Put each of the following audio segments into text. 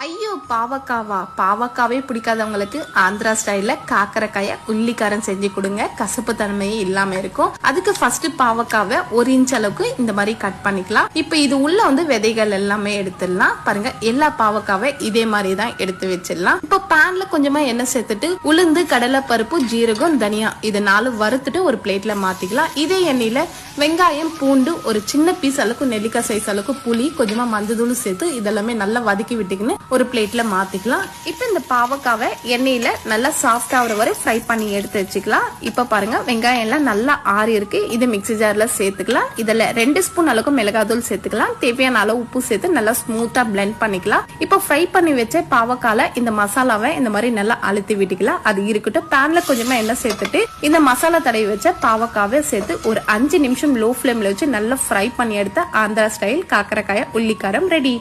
ஐயோ பாவக்காவா, பாவக்காவே பிடிக்காதவங்களுக்கு ஆந்திரா ஸ்டைல்ல காக்கரக்காய உள்ளிக்காரம் செஞ்சு கொடுங்க. கசப்பு தன்மையே இல்லாம இருக்கும். அதுக்கு ஃபர்ஸ்ட் பாவக்காவை 1 இன்ச் அளவுக்கு இந்த மாதிரி கட் பண்ணிக்கலாம். இப்ப இது உள்ள விதைகள் எல்லாமே எடுத்துடலாம். பாருங்க, எல்லா பாவக்காவை இதே மாதிரி தான் எடுத்து வச்சிடலாம். இப்ப பேன்ல கொஞ்சமா எண்ணெய் சேர்த்துட்டு உளுந்து, கடலை பருப்பு, ஜீரகம், தனியா இது 4 வறுத்துட்டு ஒரு பிளேட்ல மாத்திக்கலாம். இதே எண்ணெயில வெங்காயம், பூண்டு, ஒரு சின்ன பீஸ் அளவுக்கு நெல்லிக்காய் சைஸ் அளவுக்கு புளி, கொஞ்சமா மஞ்சத்தூள் சேர்த்து இதெல்லாமே நல்லா வதக்கி விட்டுக்கின்னு ஒரு பிளேட்ல மாத்திக்கலாம். இப்ப இந்த பாவக்காவை எண்ணெயில நல்லா சாஃப்ட் ஆகிற வரை ஃப்ரை பண்ணி எடுத்து வச்சுக்கலாம். இப்ப பாருங்க, வெங்காயம் எல்லாம் நல்லா ஆறி இருக்கு. இது மிக்ஸி ஜார்ல சேர்த்துக்கலாம். இதுல 2 ஸ்பூன் அளவுக்கு மிளகாத்தூள் சேர்த்துக்கலாம். தேவையான அளவு உப்பு சேர்த்து நல்லா ஸ்மூத்தா பிளெண்ட் பண்ணிக்கலாம். இப்ப ஃப்ரை பண்ணி வச்ச பாவக்கால இந்த மசாலாவை இந்த மாதிரி நல்லா அழுத்தி விட்டுக்கலாம். அது இருக்கட்டும். பேன்ல கொஞ்சமா எண்ணெய் சேர்த்துட்டு இந்த மசாலா தடவி வச்ச பாவக்காவை சேர்த்து ஒரு 5 நிமிஷம் லோ ஃபிளேம்ல வச்சு நல்லா ஃப்ரை பண்ணி எடுத்த ஆந்திரா ஸ்டைல் காக்கரக்காய உள்ளிக்காரம் ரெடி.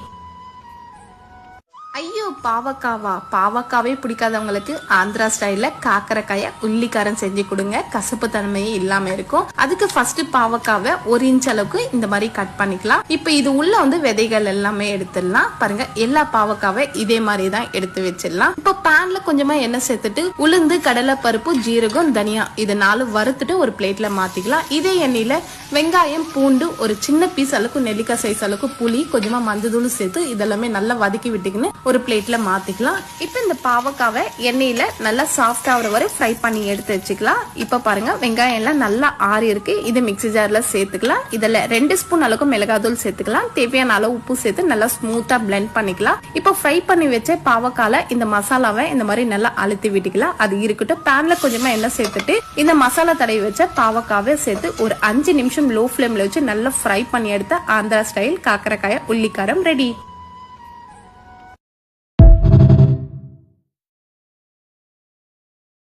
ஐயோ பாவக்காவா, பாவக்காவே பிடிக்காதவங்களுக்கு ஆந்திரா ஸ்டைல்ல காக்கரக்காய உள்ளிக்காரம் செஞ்சு கொடுங்க. கசப்பு தன்மையே இல்லாம இருக்கும். அதுக்கு ஃபர்ஸ்ட் பாவக்காவை 1 இன்ச் அளவுக்கு இந்த மாதிரி கட் பண்ணிக்கலாம். இப்ப இது உள்ள விதைகள் எல்லாமே எடுத்துடலாம். பாருங்க, எல்லா பாவக்காவை இதே மாதிரி தான் எடுத்து வச்சிடலாம். இப்ப பேன்ல கொஞ்சமா எண்ணெய் சேர்த்துட்டு உளுந்து, கடலை பருப்பு, ஜீரகம், தனியா இது 4 வறுத்துட்டு ஒரு பிளேட்ல மாத்திக்கலாம். இதே எண்ணெயில வெங்காயம், பூண்டு, ஒரு சின்ன பீஸ் அளவுக்கு நெல்லிக்காய் சைஸ் அளவுக்கு புளி, கொஞ்சமா மஞ்சத்தூள் சேர்த்து இதெல்லாமே நல்லா வதக்கி விட்டுக்கின்னு ஒரு பிளேட்ல மாத்திக்கலாம். இப்ப இந்த பாவக்காவை எண்ணெயில நல்லா சாஃப்ட் ஆகிற வரை ஃப்ரை பண்ணி எடுத்து வச்சுக்கலாம். இப்ப பாருங்க, வெங்காயம் எல்லாம் நல்லா ஆறி இருக்கு. இது மிக்ஸி ஜார்ல சேர்த்துக்கலாம். இதுல 2 ஸ்பூன் அளவுக்கு மிளகாத்தூள் சேர்த்துக்கலாம். தேவையான அளவு உப்பு சேர்த்து நல்லா ஸ்மூத்தா பிளெண்ட் பண்ணிக்கலாம். இப்ப ஃப்ரை பண்ணி வச்ச பாவக்கால இந்த மசாலாவை இந்த மாதிரி நல்லா அழுத்தி விட்டுக்கலாம். அது இருக்கட்டும். பேன்ல கொஞ்சமா எண்ணெய் சேர்த்துட்டு இந்த மசாலா தடவி வச்ச பாவக்காவை சேர்த்து ஒரு 5 நிமிஷம் லோ ஃபிளேம்ல வச்சு நல்லா ஃப்ரை பண்ணி எடுத்த ஆந்திரா ஸ்டைல் காக்கரக்காய உள்ளிக்காரம் ரெடி.